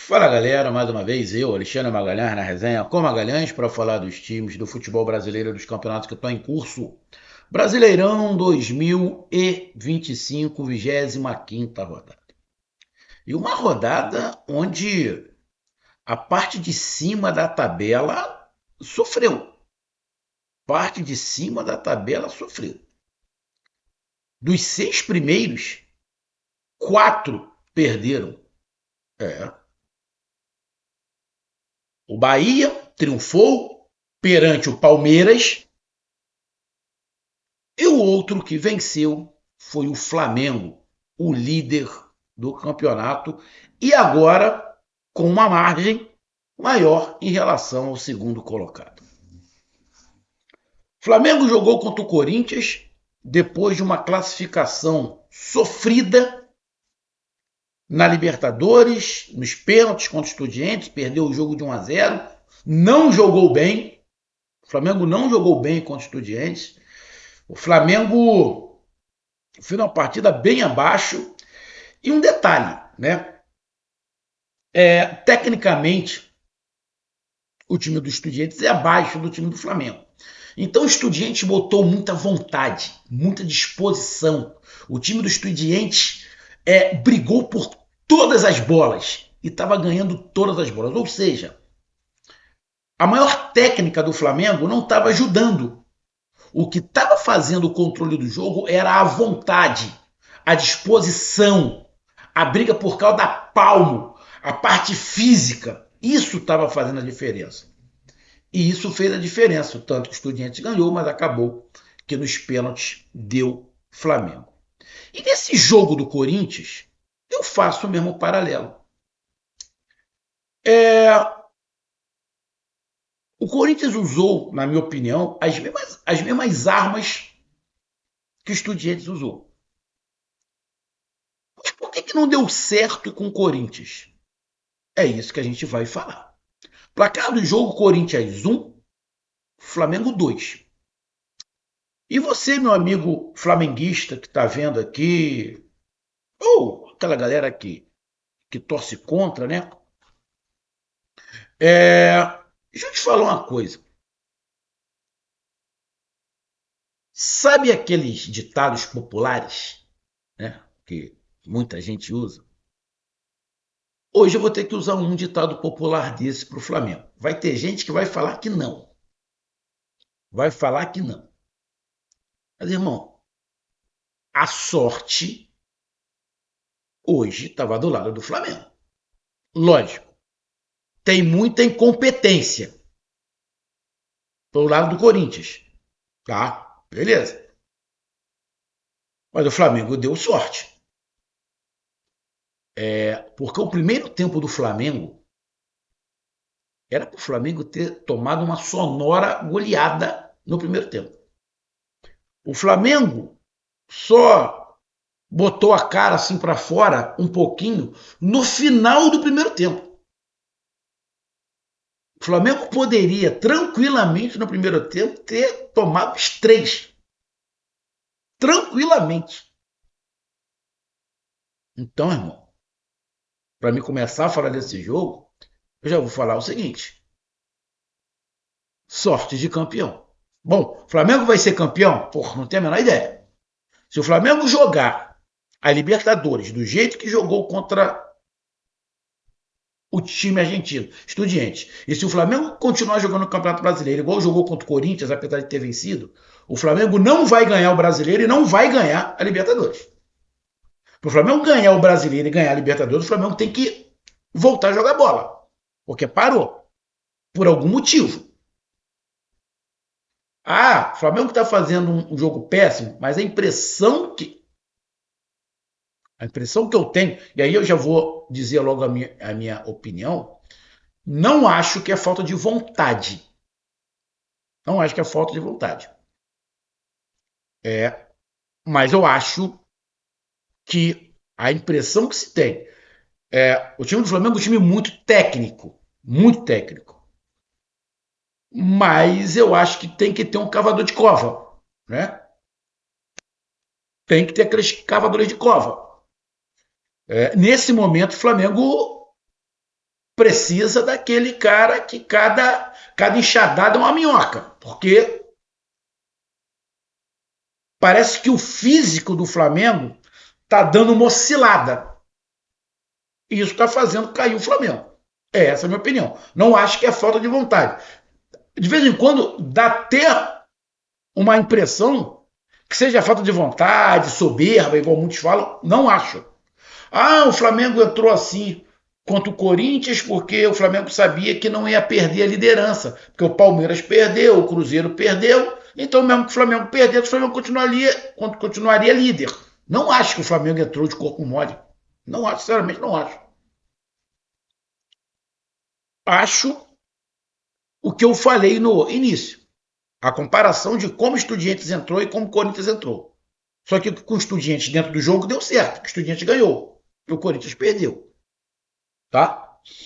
Fala galera, mais uma vez eu, Alexandre Magalhães, na resenha com Magalhães para falar dos times do futebol brasileiro, dos campeonatos que estão em curso. Brasileirão 2025, 25ª rodada. E uma rodada onde a parte de cima da tabela sofreu. Parte de cima da tabela sofreu. Dos 6 primeiros, 4 perderam. É. O Bahia triunfou perante o Palmeiras. E o outro que venceu foi o Flamengo, o líder do campeonato, e agora com uma margem maior em relação ao segundo colocado. O Flamengo jogou contra o Corinthians depois de uma classificação sofrida na Libertadores, nos pênaltis contra o Estudiantes, perdeu o jogo de 1-0, não jogou bem. O Flamengo não jogou bem contra o Estudiantes. O Flamengo fez uma partida bem abaixo. E um detalhe, né? Tecnicamente, o time do Estudiantes é abaixo do time do Flamengo. Então o Estudiantes botou muita vontade, muita disposição. O time do Estudiantes brigou por todas as bolas e estava ganhando todas as bolas. Ou seja, a maior técnica do Flamengo não estava ajudando. O que estava fazendo o controle do jogo era a vontade, a disposição, a briga por causa da palmo, a parte física. Isso estava fazendo a diferença. E isso fez a diferença. Tanto que o Estudiantes ganhou, mas acabou que nos pênaltis deu Flamengo. E nesse jogo do Corinthians, eu faço o mesmo paralelo. O Corinthians usou, na minha opinião, as mesmas armas que o Estudiantes usou. Mas por que não deu certo com o Corinthians? É isso que a gente vai falar. Placar do jogo: Corinthians 1, Flamengo 2. E você, meu amigo flamenguista que está vendo aqui, ou aquela galera que torce contra, né? Deixa eu te falar uma coisa. Sabe aqueles ditados populares, né? Que muita gente usa? Hoje eu vou ter que usar um ditado popular desse para o Flamengo. Vai ter gente que vai falar que não. Vai falar que não. Mas, irmão, a sorte hoje estava do lado do Flamengo. Lógico, tem muita incompetência pelo lado do Corinthians. Tá? Beleza. Mas o Flamengo deu sorte. Porque o primeiro tempo do Flamengo era para o Flamengo ter tomado uma sonora goleada no primeiro tempo. O Flamengo só botou a cara assim para fora um pouquinho no final do primeiro tempo. O Flamengo poderia tranquilamente no primeiro tempo ter tomado os 3. Tranquilamente. Então, irmão, para mim começar a falar desse jogo, eu já vou falar o seguinte: sorte de campeão. Bom, o Flamengo vai ser campeão? Porra, não tenho a menor ideia. Se o Flamengo jogar a Libertadores do jeito que jogou contra o time argentino, Estudiantes, e se o Flamengo continuar jogando o Campeonato Brasileiro igual jogou contra o Corinthians, apesar de ter vencido, o Flamengo não vai ganhar o Brasileiro e não vai ganhar a Libertadores. Para o Flamengo ganhar o Brasileiro e ganhar a Libertadores, o Flamengo tem que voltar a jogar bola. Porque parou. Por algum motivo. O Flamengo está fazendo um jogo péssimo, mas a impressão que eu tenho, e aí eu já vou dizer logo a minha opinião, não acho que é falta de vontade. Não acho que é falta de vontade. Mas eu acho que a impressão que se tem o time do Flamengo é um time muito técnico. Muito técnico. Mas eu acho que tem que ter um cavador de cova. Né? Tem que ter aqueles cavadores de cova. Nesse momento, o Flamengo precisa daquele cara que cada enxadada é uma minhoca, porque parece que o físico do Flamengo está dando uma oscilada. E isso está fazendo cair o Flamengo. Essa é a minha opinião. Não acho que é falta de vontade. De vez em quando dá até uma impressão que seja falta de vontade, soberba, igual muitos falam. Não acho. Ah, o Flamengo entrou assim contra o Corinthians porque o Flamengo sabia que não ia perder a liderança. Porque o Palmeiras perdeu, o Cruzeiro perdeu. Então, mesmo que o Flamengo perdesse, o Flamengo continuaria líder. Não acho que o Flamengo entrou de corpo mole. Não acho, sinceramente, não acho. Acho o que eu falei no início. A comparação de como o Estudiantes entrou e como o Corinthians entrou. Só que com o Estudiantes dentro do jogo deu certo. O Estudiantes ganhou. E o Corinthians perdeu. Tá?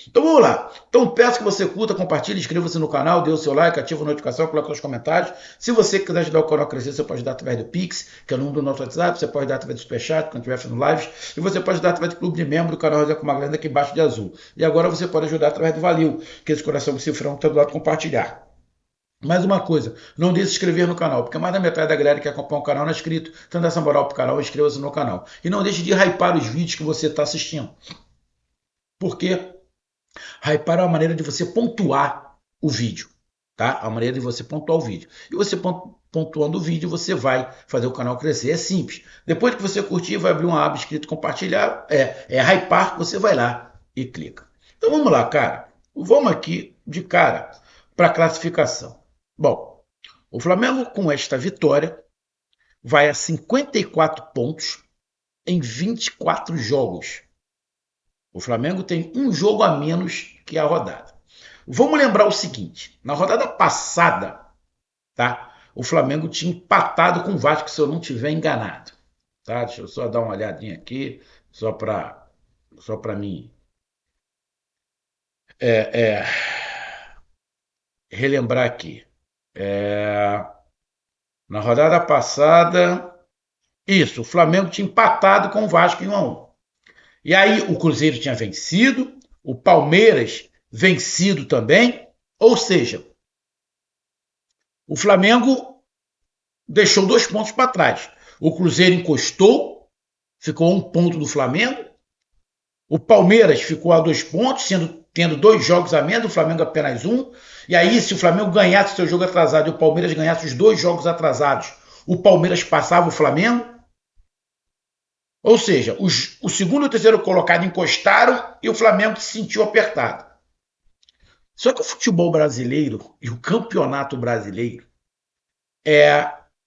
Então vamos lá. Então peço que você curta, compartilhe, inscreva-se no canal, dê o seu like, ativa a notificação, coloque os comentários. Se você quiser ajudar o canal a crescer, você pode dar através do Pix, que é o número do nosso WhatsApp, você pode dar através do Superchat, quando estiver fazendo lives, e você pode dar através do clube de membro do canal José com uma grande aqui embaixo de azul. E agora você pode ajudar através do Valeu, que é esse coração com cifrão que está do lado de compartilhar. Mais uma coisa, não deixe de se inscrever no canal, porque mais da metade da galera que acompanha o canal não é inscrito. Então dá essa moral pro canal, inscreva-se no canal. E não deixe de hypar os vídeos que você está assistindo. Porque hypar é uma maneira de você pontuar o vídeo. Tá? A maneira de você pontuar o vídeo. E você pontuando o vídeo, você vai fazer o canal crescer. É simples. Depois que você curtir, vai abrir uma aba escrito compartilhar. É hypar, você vai lá e clica. Então vamos lá, cara. Vamos aqui de cara para a classificação. Bom, o Flamengo com esta vitória vai a 54 pontos em 24 jogos. O Flamengo tem um jogo a menos que a rodada. Vamos lembrar o seguinte: na rodada passada, tá? O Flamengo tinha empatado com o Vasco, se eu não estiver enganado. Tá? Deixa eu só dar uma olhadinha aqui, só para mim relembrar aqui. Na rodada passada, isso, o Flamengo tinha empatado com o Vasco em 1-1. E aí o Cruzeiro tinha vencido, o Palmeiras vencido também, ou seja, o Flamengo deixou 2 pontos para trás. O Cruzeiro encostou, ficou a 1 ponto do Flamengo. O Palmeiras ficou a 2 pontos, tendo 2 jogos a menos, o Flamengo apenas 1. E aí, se o Flamengo ganhasse o seu jogo atrasado e o Palmeiras ganhasse os 2 jogos atrasados, o Palmeiras passava o Flamengo. Ou seja, o segundo e o terceiro colocado encostaram e o Flamengo se sentiu apertado. Só que o futebol brasileiro e o campeonato brasileiro,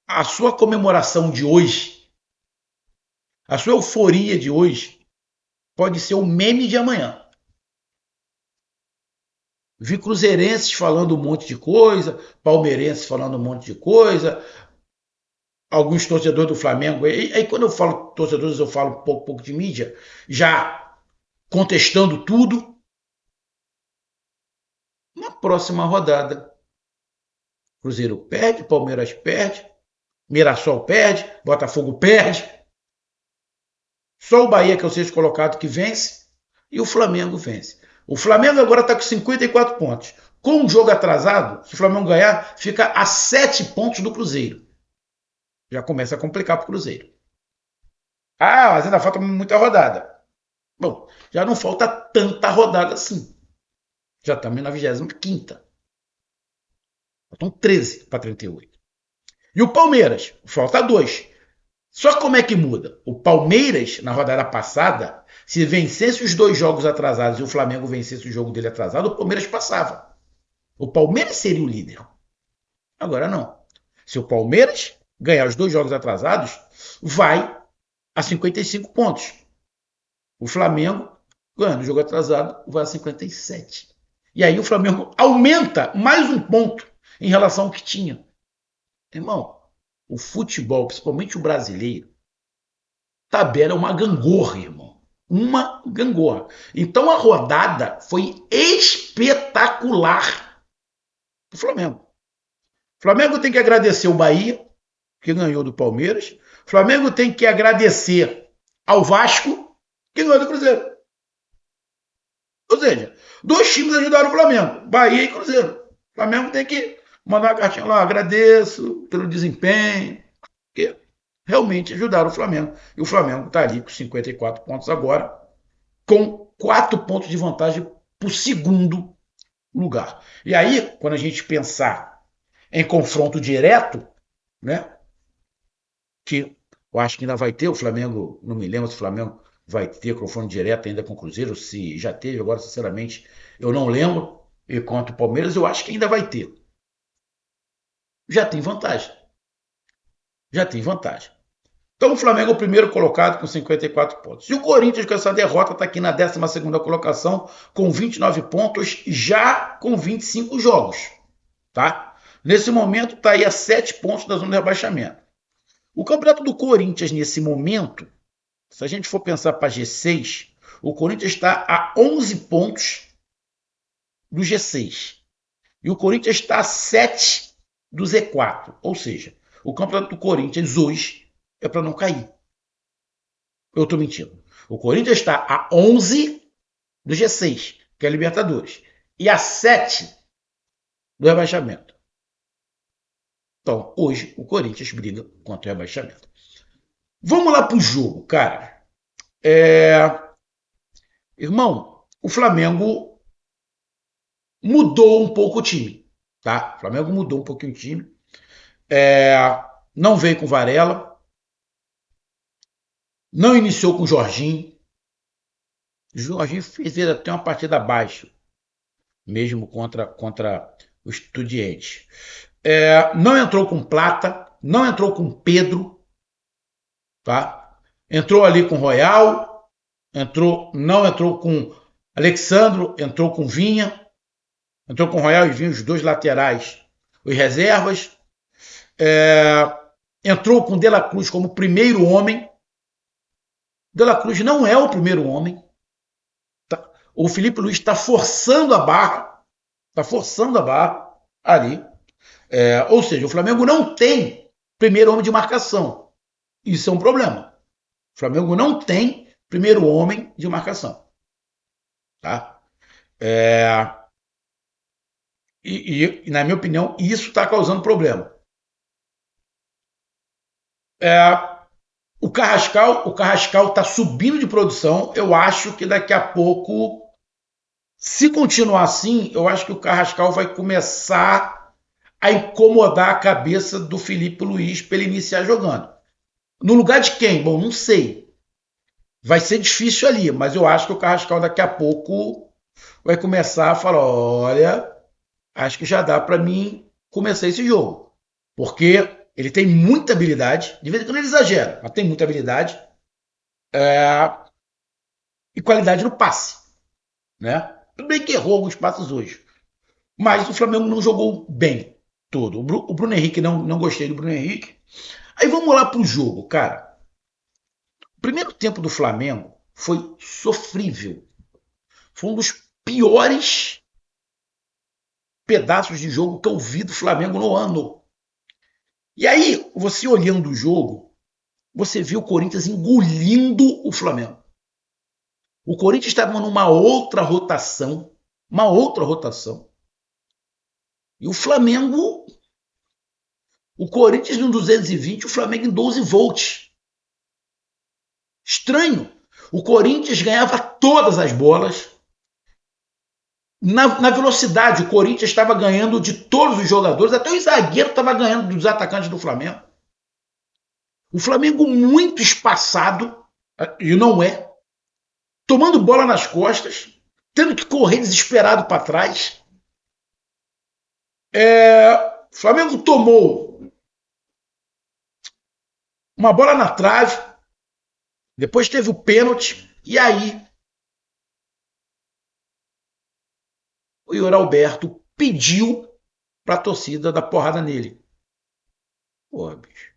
a sua comemoração de hoje, a sua euforia de hoje, pode ser o meme de amanhã. Vi cruzeirenses falando um monte de coisa, palmeirenses falando um monte de coisa, alguns torcedores do Flamengo. Aí quando eu falo torcedores, eu falo um pouco de mídia, já contestando tudo. Na próxima rodada, Cruzeiro perde, Palmeiras perde, Mirassol perde, Botafogo perde. Só o Bahia, que é o sexto colocado, que vence, e o Flamengo vence. O Flamengo agora está com 54 pontos. Com um jogo atrasado, se o Flamengo ganhar, fica a 7 pontos do Cruzeiro. Já começa a complicar para o Cruzeiro. Ah, mas ainda falta muita rodada. Bom, já não falta tanta rodada assim. Já estamos na 25ª. Faltam 13 para 38. E o Palmeiras? Falta 2. Só como é que muda? O Palmeiras, na rodada passada, se vencesse os 2 jogos atrasados e o Flamengo vencesse o jogo dele atrasado, o Palmeiras passava. O Palmeiras seria o líder. Agora não. Se o Palmeiras ganhar os 2 jogos atrasados, vai a 55 pontos. O Flamengo, ganhando o jogo atrasado, vai a 57. E aí o Flamengo aumenta mais 1 ponto em relação ao que tinha. Irmão, o futebol, principalmente o brasileiro, tabela é uma gangorra, irmão. Uma gangorra. Então a rodada foi espetacular pro Flamengo. O Flamengo tem que agradecer o Bahia, que ganhou do Palmeiras. O Flamengo tem que agradecer ao Vasco, que ganhou do Cruzeiro. Ou seja, dois times ajudaram o Flamengo, Bahia e Cruzeiro. O Flamengo tem que mandar uma cartinha lá, agradeço pelo desempenho, porque realmente ajudaram o Flamengo. E o Flamengo está ali com 54 pontos agora, com 4 pontos de vantagem para o segundo lugar. E aí, quando a gente pensar em confronto direto, né, que eu acho que ainda vai ter, o Flamengo, não me lembro se o Flamengo vai ter confronto direto ainda com o Cruzeiro, se já teve, agora sinceramente eu não lembro, e quanto o Palmeiras eu acho que ainda vai ter. Já tem vantagem, já tem vantagem. Então o Flamengo é o primeiro colocado com 54 pontos. E o Corinthians, com essa derrota, está aqui na 12ª colocação com 29 pontos, já com 25 jogos. Tá? Nesse momento está aí a 7 pontos da zona de rebaixamento. O campeonato do Corinthians, nesse momento, se a gente for pensar para G6, o Corinthians está a 11 pontos do G6. E o Corinthians está a 7 do Z4. Ou seja, o campeonato do Corinthians hoje é para não cair. Eu estou mentindo. O Corinthians está a 11 do G6, que é a Libertadores, e a 7 do rebaixamento. Então, hoje, o Corinthians briga contra o rebaixamento. Vamos lá pro jogo, cara. Irmão, o Flamengo mudou um pouco o time, tá? O Flamengo mudou um pouquinho o time. Não veio com Varela, não iniciou com o Jorginho. O Jorginho fez até uma partida abaixo, mesmo contra o Estudiantes. Não entrou com Plata, não entrou com Pedro, tá? Entrou ali com Royal, não entrou com Alexandro, entrou com Vinha, entrou com Royal e Vinha, os dois laterais, os reservas. Entrou com De La Cruz como primeiro homem. De La Cruz não é o primeiro homem. Tá? O Felipe Luiz está forçando a barra. Está forçando a barra ali. Ou seja, o Flamengo não tem primeiro homem de marcação. Isso é um problema. O Flamengo não tem primeiro homem de marcação. Tá? Na minha opinião, isso está causando problema. O Carrascal está subindo de produção. Eu acho que daqui a pouco, se continuar assim, eu acho que o Carrascal vai começar a incomodar a cabeça do Felipe Luiz para ele iniciar jogando. No lugar de quem? Bom, não sei. Vai ser difícil ali, mas eu acho que o Carrascal daqui a pouco vai começar a falar: olha, acho que já dá para mim começar esse jogo. Porque ele tem muita habilidade, de vez em quando ele exagera, mas tem muita habilidade e qualidade no passe. Né? Tudo bem que errou alguns passos hoje, mas o Flamengo não jogou bem todo. O Bruno Henrique, não gostei do Bruno Henrique. Aí vamos lá pro jogo, cara. O primeiro tempo do Flamengo foi sofrível. Foi um dos piores pedaços de jogo que eu vi do Flamengo no ano. E aí, você olhando o jogo, você viu o Corinthians engolindo o Flamengo. O Corinthians estava numa outra rotação, E o Flamengo, o Corinthians no 220, o Flamengo em 12 volts. Estranho. O Corinthians ganhava todas as bolas. Na velocidade, o Corinthians estava ganhando de todos os jogadores, até o zagueiro estava ganhando dos atacantes do Flamengo. O Flamengo muito espaçado, e não é, tomando bola nas costas, tendo que correr desesperado para trás. O Flamengo tomou uma bola na trave, depois teve o pênalti, e aí o Yuri Alberto pediu para a torcida dar porrada nele. Porra, bicho.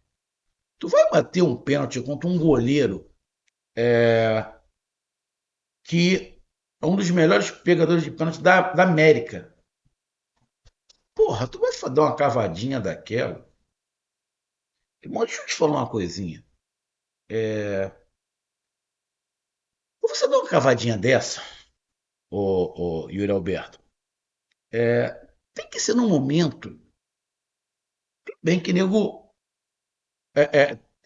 Tu vai bater um pênalti contra um goleiro que é um dos melhores pegadores de pênalti da América. Porra, tu vai dar uma cavadinha daquela? Irmão, deixa eu te falar uma coisinha. Você dá uma cavadinha dessa, o Yuri Alberto. Tem que ser num momento bem que nego.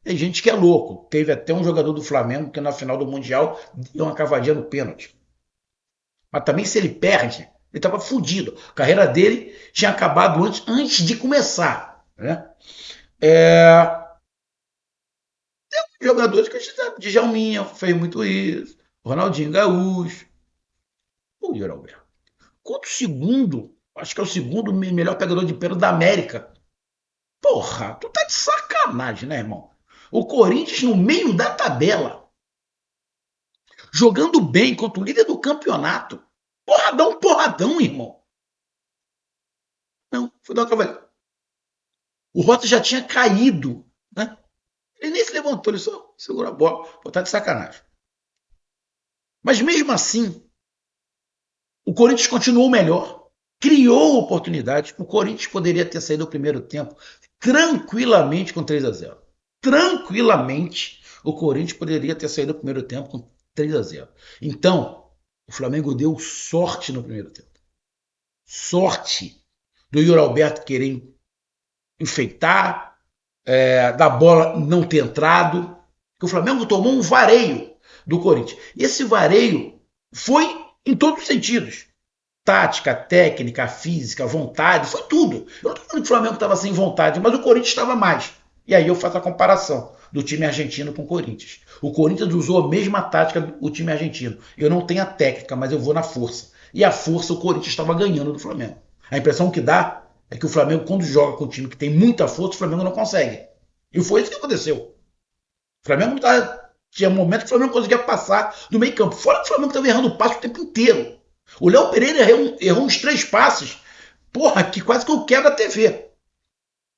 Tem gente que é louco. Teve até um jogador do Flamengo que na final do Mundial deu uma cavadinha no pênalti. Mas também se ele perde, ele estava fudido. A carreira dele tinha acabado antes de começar. Né? Jogadores que a gente sabe, Djalminha fez muito isso, Ronaldinho Gaúcho, o Yuri Alberto. Quanto segundo, acho que é o segundo melhor pegador de pênalti da América. Porra, tu tá de sacanagem, né, irmão? O Corinthians no meio da tabela, jogando bem contra o líder do campeonato. Porradão, porradão, irmão. Não, foi dar uma cavaleira. O Rota já tinha caído, né? Ele nem se levantou, ele só segurou a bola. Pô, tá de sacanagem. Mas mesmo assim, o Corinthians continuou melhor. Criou oportunidades. O Corinthians poderia ter saído do primeiro tempo tranquilamente com 3-0. Tranquilamente, o Corinthians poderia ter saído do primeiro tempo com 3-0. Então, o Flamengo deu sorte no primeiro tempo. Sorte do Yuri Alberto querer enfeitar, da bola não ter entrado. Que o Flamengo tomou um vareio do Corinthians. E esse vareio foi em todos os sentidos. Tática, técnica, física, vontade, foi tudo. Eu não estou falando que o Flamengo estava sem vontade, mas o Corinthians estava mais. E aí eu faço a comparação do time argentino com o Corinthians. O Corinthians usou a mesma tática do time argentino. Eu não tenho a técnica, mas eu vou na força. E a força o Corinthians estava ganhando do Flamengo. A impressão que dá é que o Flamengo, quando joga com um time que tem muita força, o Flamengo não consegue. E foi isso que aconteceu. O Flamengo tinha um momento que o Flamengo conseguia passar do meio campo. Fora que o Flamengo estava errando o passe o tempo inteiro. O Léo Pereira errou uns 3 passes. Porra, que quase que eu quebro a TV.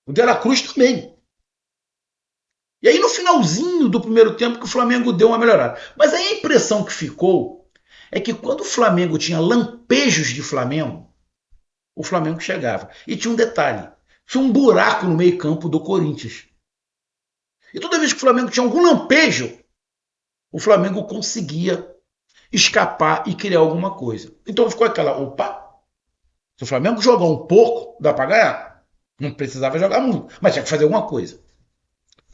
O De La Cruz também. E aí no finalzinho do primeiro tempo que o Flamengo deu uma melhorada. Mas aí a impressão que ficou é que quando o Flamengo tinha lampejos de Flamengo, o Flamengo chegava. E tinha um detalhe. Tinha um buraco no meio campo do Corinthians. E toda vez que o Flamengo tinha algum lampejo, o Flamengo conseguia escapar e criar alguma coisa. Então ficou aquela, opa, se o Flamengo jogar um pouco, dá para ganhar. Não precisava jogar muito, mas tinha que fazer alguma coisa.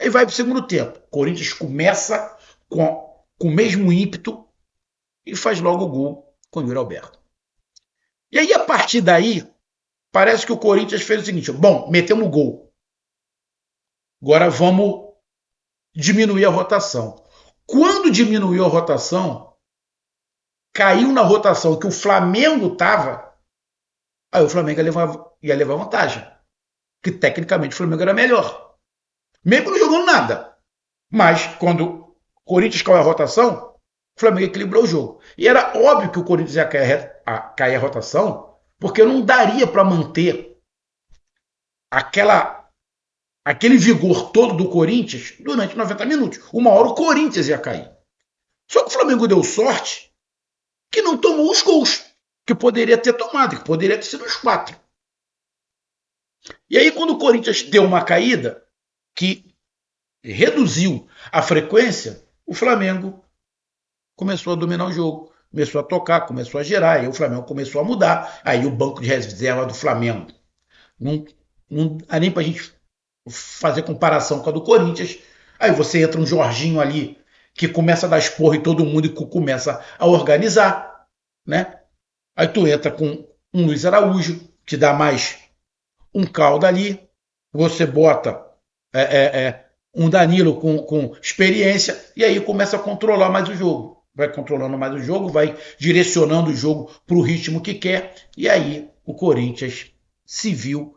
Aí vai para o segundo tempo. O Corinthians começa com o mesmo ímpeto e faz logo o gol com o Yuri Alberto. E aí, a partir daí, parece que o Corinthians fez o seguinte: bom, metemos o gol. Agora vamos diminuir a rotação. Quando diminuiu a rotação, caiu na rotação que o Flamengo estava, aí o Flamengo ia levar vantagem. Que tecnicamente o Flamengo era melhor. Mesmo não jogando nada. Mas quando o Corinthians caiu a rotação, o Flamengo equilibrou o jogo. E era óbvio que o Corinthians ia cair a rotação, porque não daria para manter aquele vigor todo do Corinthians durante 90 minutos. Uma hora o Corinthians ia cair. Só que o Flamengo deu sorte que não tomou os gols que poderia ter tomado, que poderia ter sido os 4. E aí, quando o Corinthians deu uma caída, que reduziu a frequência, o Flamengo começou a dominar o jogo, começou a tocar, começou a girar, aí o Flamengo começou a mudar, aí o banco de reserva do Flamengo não dá nem pra gente fazer comparação com a do Corinthians. Aí você entra um Jorginho ali que começa a dar esporro em todo mundo e começa a organizar, né? Aí tu entra com um Luiz Araújo, que dá mais um caldo ali, você bota um Danilo com experiência, e aí começa a controlar mais o jogo. Vai controlando mais o jogo, vai direcionando o jogo para o ritmo que quer, e aí o Corinthians se viu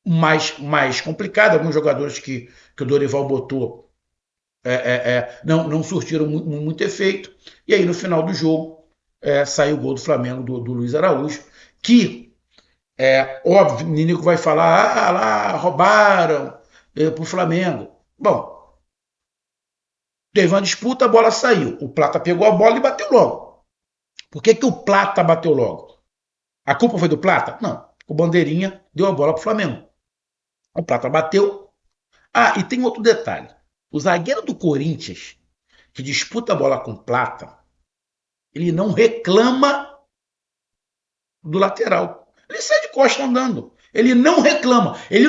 mais complicado. Alguns jogadores que o Dorival botou não surtiram muito efeito, e aí no final do jogo saiu o gol do Flamengo do Luiz Araújo, que óbvio, o Ninico vai falar, lá roubaram pro Flamengo. Bom, teve uma disputa, a bola saiu. O Plata pegou a bola e bateu logo. Por que o Plata bateu logo? A culpa foi do Plata? Não. O Bandeirinha deu a bola pro Flamengo. O Plata bateu. Ah, e tem outro detalhe. O zagueiro do Corinthians, que disputa a bola com o Plata, ele não reclama do lateral. Ele sai de costa andando. Ele não reclama. Ele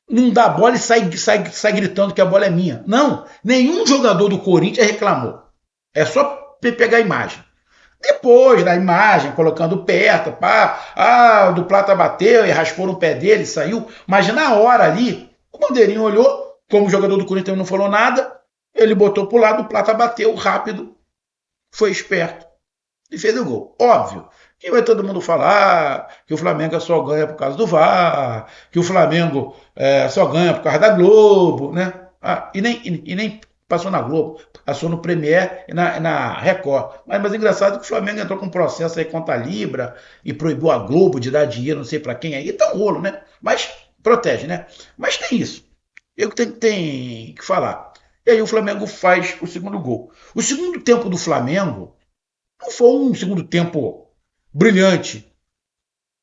não dá a bola e sai gritando que a bola é minha. Não. Nenhum jogador do Corinthians reclamou. É só pegar a imagem. Depois da imagem, colocando perto, pá, o do Plata bateu e raspou no pé dele, saiu. Mas na hora ali, o Bandeirinha olhou, como o jogador do Corinthians não falou nada, ele botou pro lado, o Plata bateu rápido, foi esperto e fez o gol. Óbvio que vai todo mundo falar que o Flamengo só ganha por causa do VAR, que o Flamengo só ganha por causa da Globo, né? E nem passou na Globo, passou no Premier e na Record. Mas engraçado que o Flamengo entrou com um processo aí contra a Libra e proibiu a Globo de dar dinheiro, não sei para quem aí. Tá um rolo, né? Mas protege, né? Mas tem isso. Eu tenho que falar. E aí o Flamengo faz o segundo gol. O segundo tempo do Flamengo não foi um segundo tempo brilhante,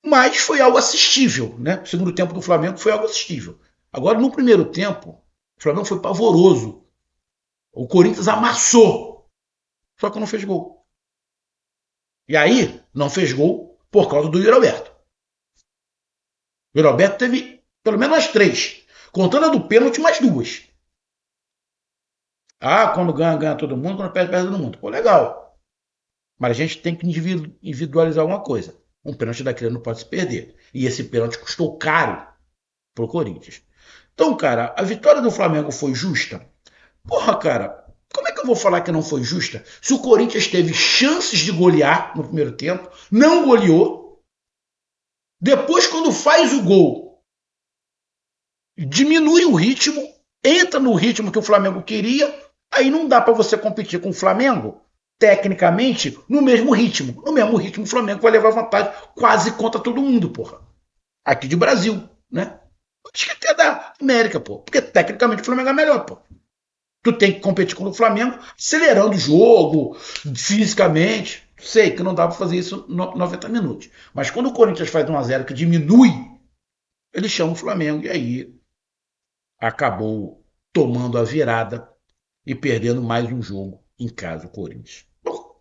mas foi algo assistível, né? O segundo tempo do Flamengo foi algo assistível. Agora, no primeiro tempo, o Flamengo foi pavoroso. O Corinthians amassou, só que não fez gol. E aí, não fez gol por causa do Yuri Alberto. O Yuri Alberto teve pelo menos as três, contando a do pênalti, mais duas. Quando ganha, ganha todo mundo, quando perde, perde todo mundo. Pô, legal. Mas a gente tem que individualizar alguma coisa. Um pênalti daquele não pode se perder. E esse pênalti custou caro pro Corinthians. Então, cara, a vitória do Flamengo foi justa? Porra, cara, como é que eu vou falar que não foi justa se o Corinthians teve chances de golear no primeiro tempo, não goleou, depois, quando faz o gol, diminui o ritmo, entra no ritmo que o Flamengo queria, aí não dá para você competir com o Flamengo tecnicamente, no mesmo ritmo. No mesmo ritmo, o Flamengo vai levar vantagem quase contra todo mundo, porra. Aqui de Brasil, né? Acho que até da América, pô. Porque tecnicamente o Flamengo é melhor, pô. Tu tem que competir com o Flamengo, acelerando o jogo, fisicamente. Sei que não dá pra fazer isso no 90 minutos. Mas quando o Corinthians faz 1-0 que diminui, ele chama o Flamengo e aí acabou tomando a virada e perdendo mais um jogo em casa, o Corinthians. Bom,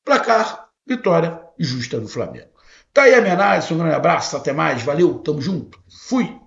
placar, vitória justa do Flamengo. Tá aí a minha análise, um grande abraço, até mais, valeu, tamo junto, fui!